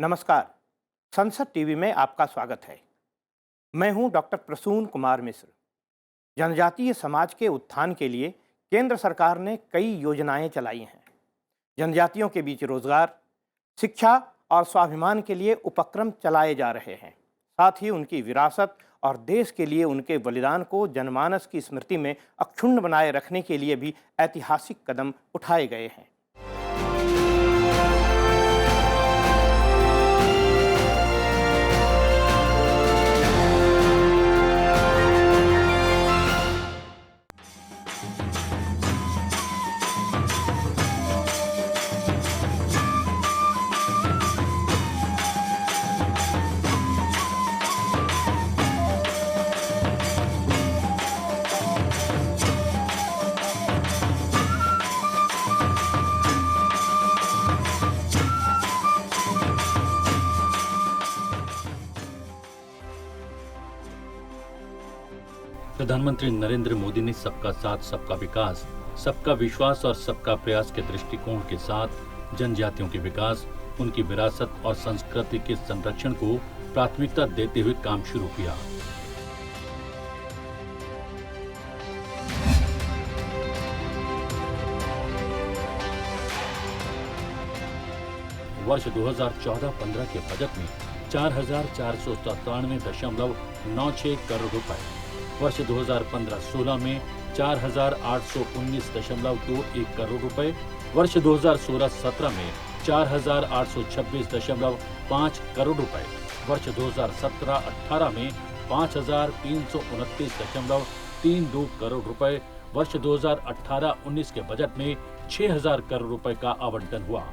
नमस्कार। संसद टीवी में आपका स्वागत है। मैं हूं डॉक्टर प्रसून कुमार मिश्र। जनजातीय समाज के उत्थान के लिए केंद्र सरकार ने कई योजनाएं चलाई हैं। जनजातियों के बीच रोजगार, शिक्षा और स्वाभिमान के लिए उपक्रम चलाए जा रहे हैं। साथ ही उनकी विरासत और देश के लिए उनके बलिदान को जनमानस की स्मृति में अक्षुण्ण बनाए रखने के लिए भी ऐतिहासिक कदम उठाए गए हैं। प्रधानमंत्री नरेंद्र मोदी ने सबका साथ, सबका विकास, सबका विश्वास और सबका प्रयास के दृष्टिकोण के साथ जनजातियों के विकास, उनकी विरासत और संस्कृति के संरक्षण को प्राथमिकता देते हुए काम शुरू किया। वर्ष 2014-15 के बजट में 4,497.96 करोड़ रुपए, वर्ष 2015-16 में 4,819.21 करोड़ रुपए, वर्ष 2016-17 में 4,826.5 करोड़ रुपए, वर्ष 2017-18 में 5,329.32 करोड़ रुपए, वर्ष 2018-19 के बजट में 6,000 करोड़ रुपए का आवंटन हुआ।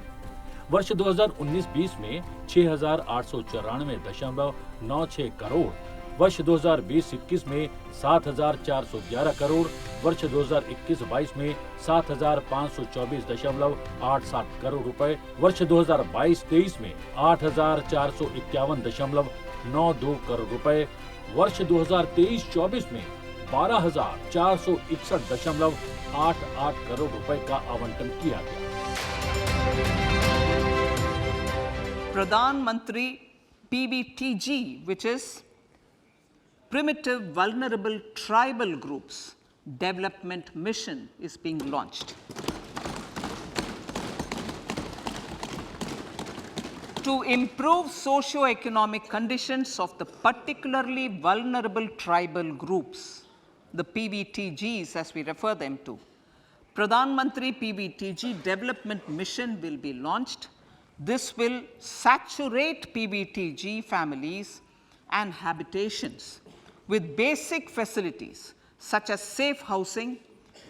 वर्ष 2019-20 में 6,894.96 करोड़, वर्ष 2020-21 में 7,411 करोड़, वर्ष 2021-22 में 7,524.87 करोड़ रुपए, वर्ष 2022-23 में 8,451.92 करोड़ रुपए, वर्ष 2023-24 में 12,461.88 करोड़ रुपए का आवंटन किया गया। Pradhan Mantri PBTG, which is Primitive Vulnerable Tribal Groups Development Mission, is being launched. To improve socio-economic conditions of the particularly vulnerable tribal groups, the PBTGs as we refer them to, Pradhan Mantri PBTG Development Mission will be launched. This will saturate PBTG families and habitations with basic facilities such as safe housing,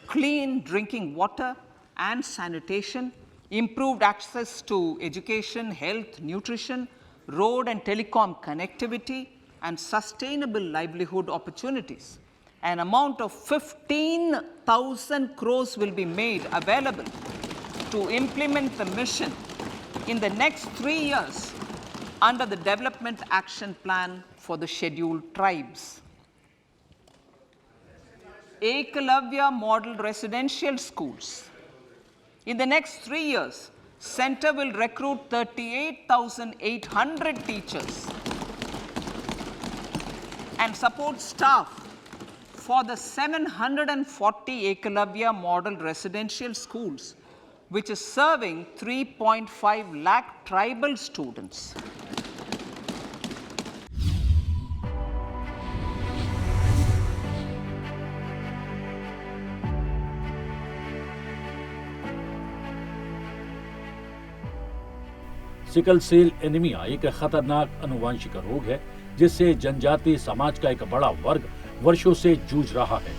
clean drinking water and sanitation, improved access to education, health, nutrition, road and telecom connectivity, and sustainable livelihood opportunities. An amount of 15,000 crores will be made available to implement the mission in the next 3 years under the Development Action Plan for the Scheduled Tribes. Ekalavya Model Residential Schools. In the next 3 years, Center will recruit 38,800 teachers and support staff for the 740 Ekalavya Model Residential Schools, which is serving 3.5 lakh tribal students. Sickle cell anemia एक खतरनाक अनुवांशिक रोग है जिससे जनजातीय समाज का एक बड़ा वर्ग वर्षों से जूझ रहा है।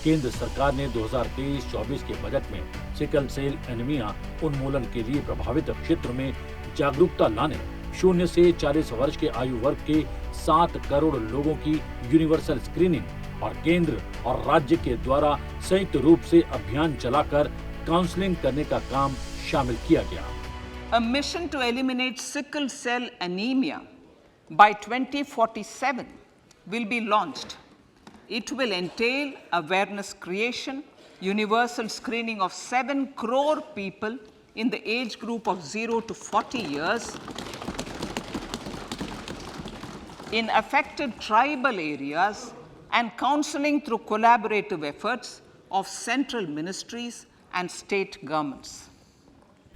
केंद्र सरकार ने 2023-24 के बजट में सिकल सेल एनीमिया उन्मूलन के लिए प्रभावित क्षेत्र में जागरूकता लाने 0 से 40 वर्ष के आयु वर्ग के 7 करोड़ लोगों की यूनिवर्सल स्क्रीनिंग और केंद्र और राज्य के द्वारा संयुक्त रूप से अभियान चलाकर काउंसलिंग करने का काम शामिल किया गया। A mission to eliminate sickle cell anemia by 2047 will be launched. It will entail awareness creation, universal screening of 7 crore people in the age group of 0 to 40 years, in affected tribal areas and counseling through collaborative efforts of central ministries and state governments.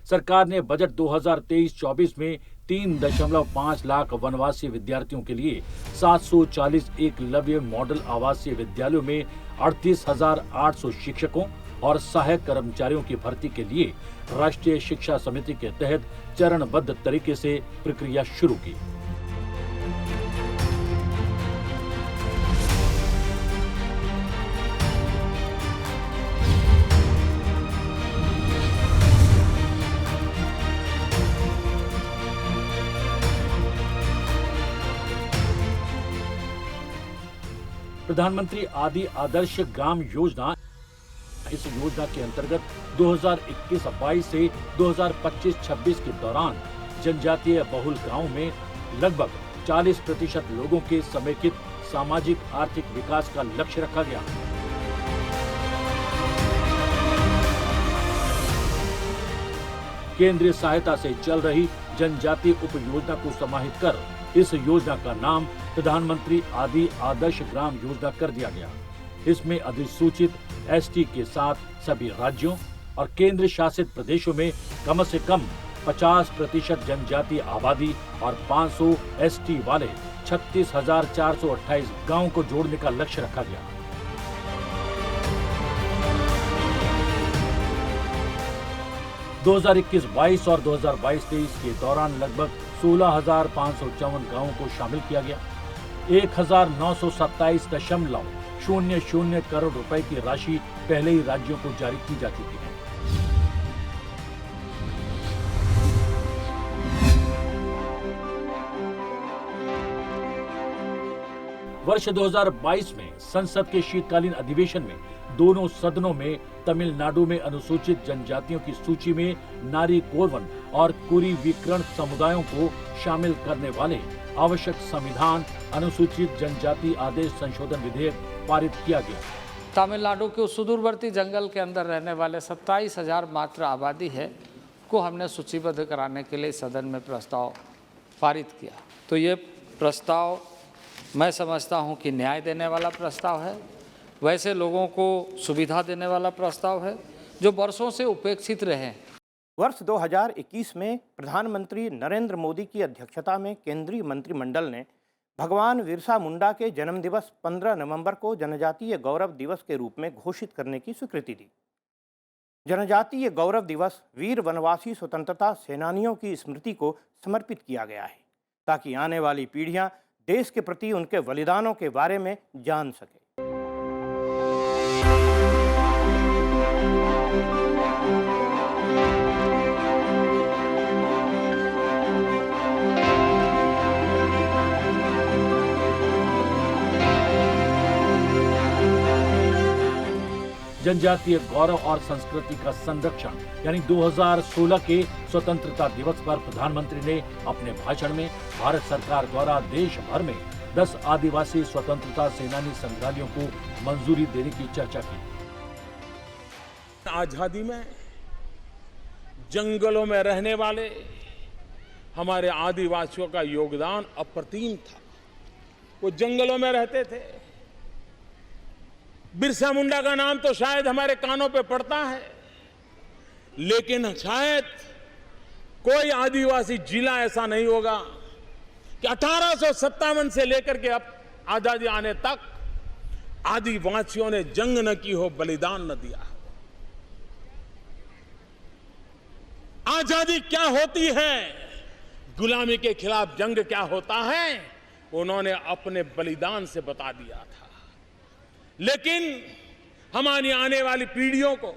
सरकार ने budget 2023-24 में 3.5 लाख वनवासी विद्यार्थियों के लिए 740 Eklavya model आवासीय विद्यालयों में 38,800 शिक्षकों और सहायक कर्मचारियों की भर्ती के लिए राष्ट्रीय शिक्षा समिति के तहत चरणबद्ध तरीके से प्रक्रिया शुरू की। प्रधानमंत्री आदि आदर्श ग्राम योजना, इस योजना के अंतर्गत 2021-22 से 2025-26 के दौरान जनजातीय बहुल गांवों में लगभग 40% लोगों के समेकित सामाजिक आर्थिक विकास का लक्ष्य रखा गया। केंद्रीय सहायता से चल रही जनजातीय उप योजना को समाहित कर इस योजना का नाम प्रधानमंत्री आदि आदर्श ग्राम योजना कर दिया गया। इसमें अधिसूचित एसटी के साथ सभी राज्यों और केंद्र शासित प्रदेशों में कम से कम 50% जनजातीय आबादी और 500 एसटी वाले 36,428 गांवों को जोड़ने का लक्ष्य रखा गया। दो 2021-22 और 2022-23 के दौरान लगभग 16,554 गांवों को शामिल किया गया। 1,927.00 करोड़ रुपए की राशि पहले ही राज्यों को जारी की जा चुकी है। वर्ष 2022 में संसद के शीतकालीन अधिवेशन में दोनों सदनों में तमिलनाडु में अनुसूचित जनजातियों की सूची में नारी कोरवन और कुरी विकर्ण समुदायों को शामिल करने वाले आवश्यक संविधान अनुसूचित जनजाति आदेश संशोधन विधेयक पारित किया गया। तमिलनाडु के सुदूरवर्ती जंगल के अंदर रहने वाले 27,000 मात्र आबादी है को हमने सूचीबद्ध कराने के लिए सदन में प्रस्ताव पारित किया। तो ये प्रस्ताव मैं समझता हूं कि न्याय देने वाला प्रस्ताव है, वैसे लोगों को सुविधा देने वाला प्रस्ताव है जो वर्षों से उपेक्षित रहे। वर्ष 2021 में प्रधानमंत्री नरेंद्र मोदी की अध्यक्षता में केंद्रीय मंत्रिमंडल ने भगवान बिरसा मुंडा के जन्म दिवस 15 नवंबर को जनजातीय गौरव दिवस के रूप में घोषित करने की स्वीकृति दी। जनजातीय गौरव दिवस वीर वनवासी स्वतंत्रता सेनानियों की स्मृति को समर्पित किया गया है ताकि आने वाली पीढ़ियां देश के प्रति उनके बलिदानों के बारे में जान सके। जनजातीय गौरव और संस्कृति का संरक्षण यानी 2016 के स्वतंत्रता दिवस पर प्रधानमंत्री ने अपने भाषण में भारत सरकार द्वारा देश भर में 10 आदिवासी स्वतंत्रता सेनानी संग्रहालयों को मंजूरी देने की चर्चा की। आजादी में जंगलों में रहने वाले हमारे आदिवासियों का योगदान अप्रतिम था। वो जंगलों में रहते थे। बिरसा मुंडा का नाम तो शायद हमारे कानों पे पड़ता है, लेकिन शायद कोई आदिवासी जिला ऐसा नहीं होगा कि 1857 से लेकर के अब आजादी आने तक आदिवासियों ने जंग न की हो, बलिदान न दिया। आजादी क्या होती है, गुलामी के खिलाफ जंग क्या होता है, उन्होंने अपने बलिदान से बता दिया था। लेकिन हमारी आने वाली पीढ़ियों को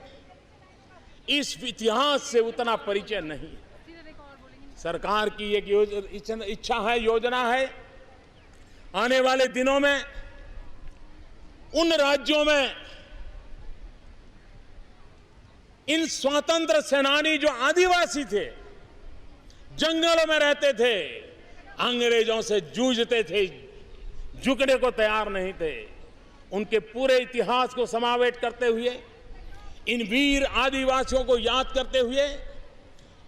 इस इतिहास से उतना परिचय नहीं है। सरकार की एक इच्छा है, योजना है, आने वाले दिनों में उन राज्यों में इन स्वतंत्र सेनानी जो आदिवासी थे, जंगलों में रहते थे, अंग्रेजों से जूझते थे, झुकने को तैयार नहीं थे, उनके पूरे इतिहास को समावेश करते हुए, इन वीर आदिवासियों को याद करते हुए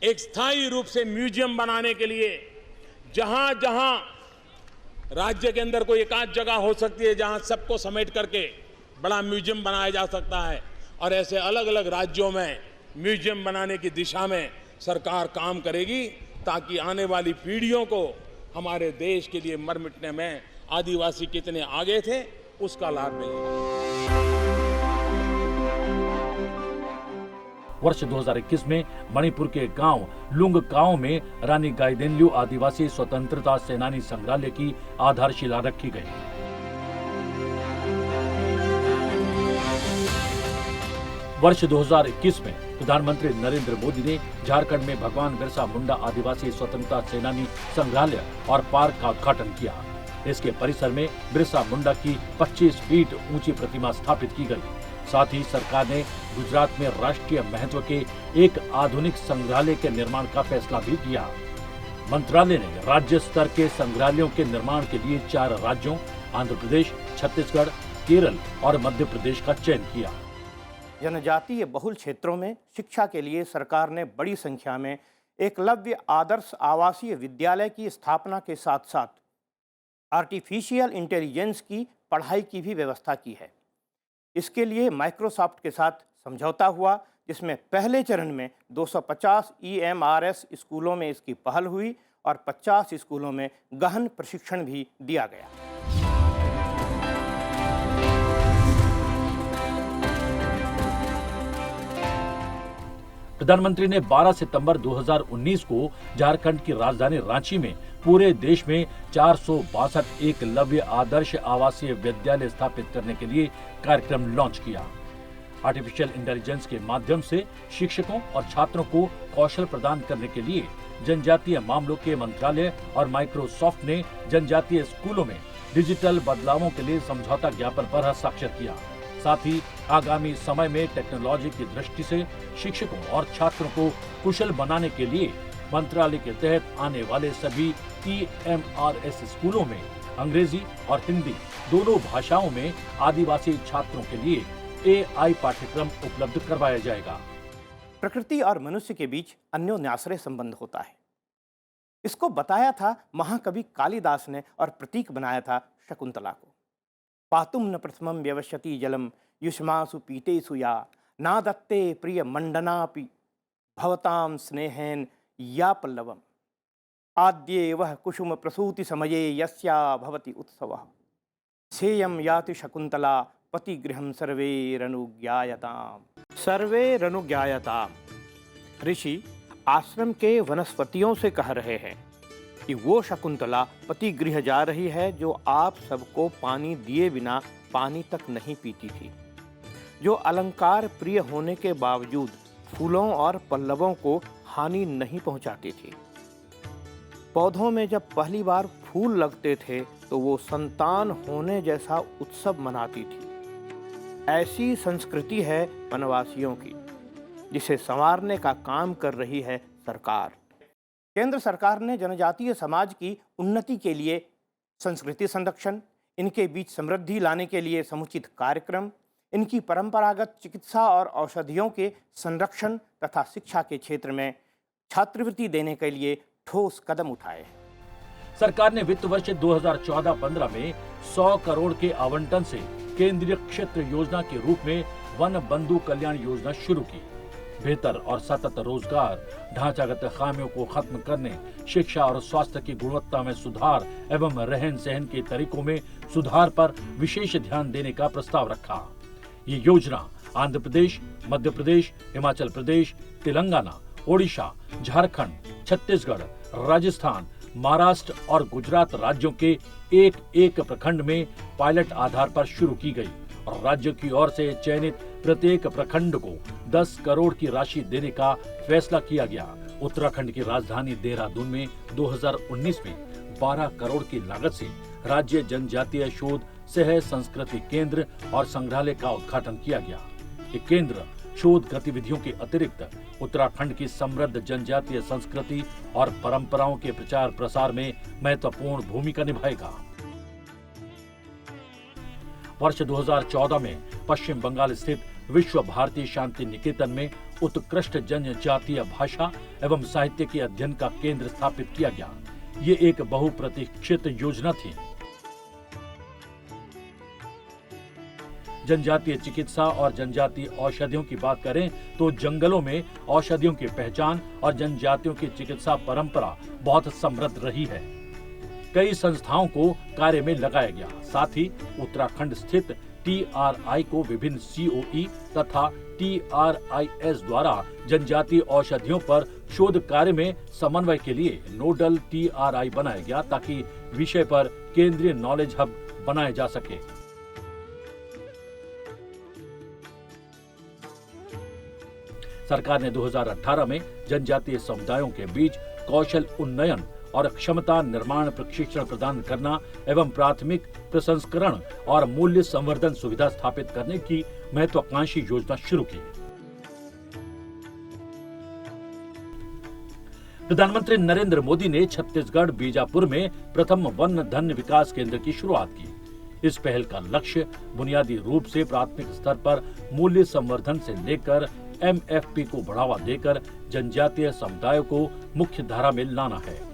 एक स्थायी रूप से म्यूजियम बनाने के लिए जहां जहां राज्य के अंदर कोई एकाध जगह हो सकती है जहां सबको समेट करके बड़ा म्यूजियम बनाया जा सकता है, और ऐसे अलग अलग राज्यों में म्यूजियम बनाने की दिशा में सरकार काम करेगी, ताकि आने वाली पीढ़ियों को हमारे देश के लिए मर मिटने में आदिवासी कितने आगे थे उसका लाभ मिलेगा। वर्ष 2021 में मणिपुर के गांव लुंगकाओ में रानी गाइदिन्ल्यू आदिवासी स्वतंत्रता सेनानी संग्रहालय की आधारशिला रखी गई। वर्ष 2021 में प्रधानमंत्री नरेंद्र मोदी ने झारखंड में भगवान बिरसा मुंडा आदिवासी स्वतंत्रता सेनानी संग्रहालय और पार्क का उद्घाटन किया। इसके परिसर में बिरसा मुंडा की 25 फीट ऊंची प्रतिमा स्थापित की गई। साथ ही सरकार ने गुजरात में राष्ट्रीय महत्व के एक आधुनिक संग्रहालय के निर्माण का फैसला भी किया। मंत्रालय ने राज्य स्तर के संग्रहालयों के निर्माण के लिए 4 राज्यों आंध्र प्रदेश, छत्तीसगढ़, केरल और मध्य प्रदेश का चयन किया। जनजातीय बहुल क्षेत्रों में शिक्षा के लिए सरकार ने बड़ी संख्या में एकलव्य आदर्श आवासीय विद्यालय की स्थापना के साथ साथ आर्टिफिशियल इंटेलिजेंस की पढ़ाई की भी व्यवस्था की है। इसके लिए माइक्रोसॉफ्ट के साथ समझौता हुआ, जिसमें पहले चरण में 250 EMRS स्कूलों में इसकी पहल हुई और 50 स्कूलों में गहन प्रशिक्षण भी दिया गया। प्रधानमंत्री ने 12 सितंबर 2019 को झारखंड की राजधानी रांची में पूरे देश में 462 एकलव्य आदर्श आवासीय विद्यालय स्थापित करने के लिए कार्यक्रम लॉन्च किया। आर्टिफिशियल इंटेलिजेंस के माध्यम से शिक्षकों और छात्रों को कौशल प्रदान करने के लिए जनजातीय मामलों के मंत्रालय और माइक्रोसॉफ्ट ने जनजातीय स्कूलों में डिजिटल बदलावों के लिए समझौता ज्ञापन पर हस्ताक्षर किया। साथ ही आगामी समय में टेक्नोलॉजी की दृष्टि से शिक्षकों और छात्रों को कुशल बनाने के लिए मंत्रालय के तहत आने वाले सभी EMRS स्कूलों में अंग्रेजी और हिंदी दोनों भाषाओं में आदिवासी छात्रों के लिए AI पाठ्यक्रम उपलब्ध करवाया जाएगा। प्रकृति और मनुष्य के बीच अन्योन्याश्रय संबंध होता है। इसको बताया था महाकवि कालिदास ने और प्रतीक बनाया था शकुंतला को। पातुम न प्रथमम व्यवस्यति जलम युष्मासु पीतेषु या ना दत्ते प्रिय मंडनापि भवताम स्नेहेन या पल्लवम आद्ये वह कुसुम प्रसूति समये यस्या भवति उत्सवः सेयं याति शकुंतला पतिगृहं सर्वैरनुज्ञायताम। ऋषि आश्रम के वनस्पतियों से कह रहे हैं कि वो शकुंतला पति गृह जा रही है जो आप सबको पानी दिए बिना पानी तक नहीं पीती थी, जो अलंकार प्रिय होने के बावजूद फूलों और पल्लवों को हानि नहीं पहुंचाती थी। पौधों में जब पहली बार फूल लगते थे तो वो संतान होने जैसा उत्सव मनाती थी। ऐसी संस्कृति है वनवासियों की, जिसे संवारने का काम कर रही है सरकार। केंद्र सरकार ने जनजातीय समाज की उन्नति के लिए संस्कृति संरक्षण, इनके बीच समृद्धि लाने के लिए समुचित कार्यक्रम, इनकी परंपरागत चिकित्सा और औषधियों के संरक्षण तथा शिक्षा के क्षेत्र में छात्रवृत्ति देने के लिए ठोस कदम उठाए हैं। सरकार ने वित्त वर्ष 2014-15 में 100 करोड़ के आवंटन से केंद्रीय क्षेत्र योजना के रूप में वन बंधु कल्याण योजना शुरू की। बेहतर और सतत रोजगार, ढांचागत खामियों को खत्म करने, शिक्षा और स्वास्थ्य की गुणवत्ता में सुधार एवं रहन सहन के तरीकों में सुधार पर विशेष ध्यान देने का प्रस्ताव रखा। ये योजना आंध्र प्रदेश, मध्य प्रदेश, हिमाचल प्रदेश, तेलंगाना, ओडिशा, झारखंड, छत्तीसगढ़, राजस्थान, महाराष्ट्र और गुजरात राज्यों के एक प्रखंड में पायलट आधार पर शुरू की गई और राज्यों की ओर से चयनित प्रत्येक प्रखंड को 10 करोड़ की राशि देने का फैसला किया गया। उत्तराखंड की राजधानी देहरादून में 2019 में 12 करोड़ की लागत से राज्य जनजातीय शोध सह संस्कृति केंद्र और संग्रहालय का उद्घाटन किया गया। ये केंद्र शोध गतिविधियों के अतिरिक्त उत्तराखंड की समृद्ध जनजातीय संस्कृति और परंपराओं के प्रचार प्रसार में महत्वपूर्ण भूमिका निभाएगा। वर्ष 2014 में पश्चिम बंगाल स्थित विश्व भारती शांति निकेतन में उत्कृष्ट जनजातीय भाषा एवं साहित्य के अध्ययन का केंद्र स्थापित किया गया। ये एक बहुप्रतीक्षित योजना थी। जनजातीय चिकित्सा और जनजातीय औषधियों की बात करें तो जंगलों में औषधियों की पहचान और जनजातियों की चिकित्सा परंपरा बहुत समृद्ध रही है। कई संस्थाओं को कार्य में लगाया गया। साथ ही उत्तराखंड स्थित TRI को विभिन्न COE तथा TRIS द्वारा जनजातीय औषधियों पर शोध कार्य में समन्वय के लिए नोडल TRI बनाया गया ताकि विषय पर केंद्रीय नॉलेज हब बनाया जा सके। सरकार ने 2018 में जनजातीय समुदायों के बीच कौशल उन्नयन और क्षमता निर्माण प्रशिक्षण प्रदान करना एवं प्राथमिक प्रसंस्करण और मूल्य संवर्धन सुविधा स्थापित करने की महत्वाकांक्षी योजना शुरू की। प्रधानमंत्री नरेंद्र मोदी ने छत्तीसगढ़ बीजापुर में प्रथम वन धन विकास केंद्र की शुरुआत की। इस पहल का लक्ष्य बुनियादी रूप से प्राथमिक स्तर पर मूल्य संवर्धन से लेकर MFP को बढ़ावा देकर जनजातीय समुदायों को मुख्य धारा में लाना है।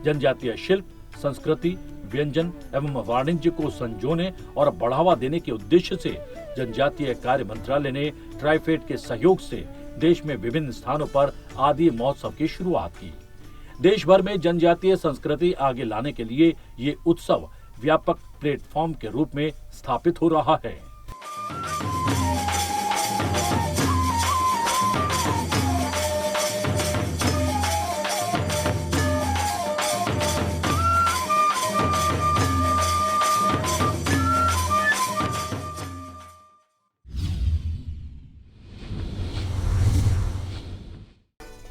जनजातीय शिल्प, संस्कृति, व्यंजन एवं वाणिज्य को संजोने और बढ़ावा देने के उद्देश्य से जनजातीय कार्य मंत्रालय ने ट्राइफेड के सहयोग से देश में विभिन्न स्थानों पर आदि महोत्सव की शुरुआत की। देश भर में जनजातीय संस्कृति आगे लाने के लिए ये उत्सव व्यापक प्लेटफॉर्म के रूप में स्थापित हो रहा है।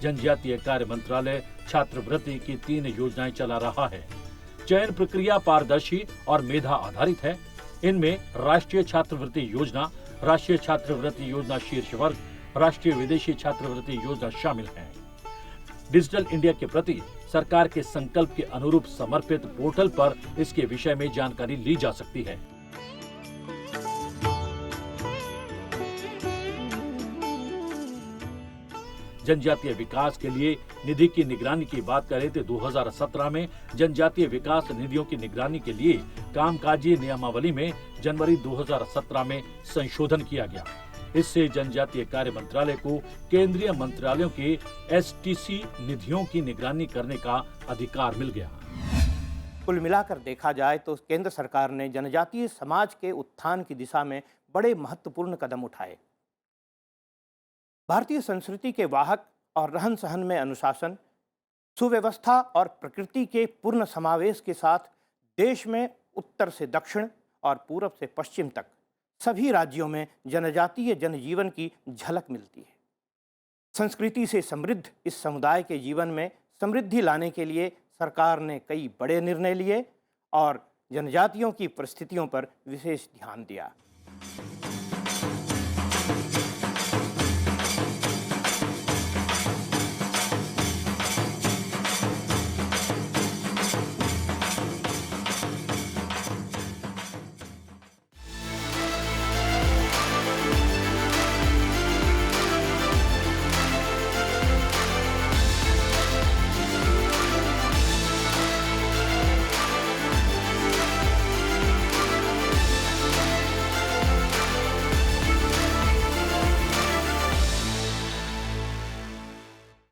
जनजातीय कार्य मंत्रालय छात्रवृत्ति की 3 योजनाएं चला रहा है। चयन प्रक्रिया पारदर्शी और मेधा आधारित है। इनमें राष्ट्रीय छात्रवृत्ति योजना, राष्ट्रीय छात्रवृत्ति योजना शीर्ष वर्ग, राष्ट्रीय विदेशी छात्रवृत्ति योजना शामिल है। डिजिटल इंडिया के प्रति सरकार के संकल्प के अनुरूप समर्पित पोर्टल पर इसके विषय में जानकारी ली जा सकती है। जनजातीय विकास के लिए निधि की निगरानी की बात करें तो 2017 में जनजातीय विकास निधियों की निगरानी के लिए कामकाजी नियमावली में जनवरी 2017 में संशोधन किया गया। इससे जनजातीय कार्य मंत्रालय को केंद्रीय मंत्रालयों के STC निधियों की निगरानी करने का अधिकार मिल गया। कुल मिलाकर देखा जाए तो केंद्र सरकार ने जनजातीय समाज के उत्थान की दिशा में बड़े महत्वपूर्ण कदम उठाए। भारतीय संस्कृति के वाहक और रहन सहन में अनुशासन, सुव्यवस्था और प्रकृति के पूर्ण समावेश के साथ देश में उत्तर से दक्षिण और पूरब से पश्चिम तक सभी राज्यों में जनजातीय जनजीवन की झलक मिलती है। संस्कृति से समृद्ध इस समुदाय के जीवन में समृद्धि लाने के लिए सरकार ने कई बड़े निर्णय लिए और जनजातियों की परिस्थितियों पर विशेष ध्यान दिया।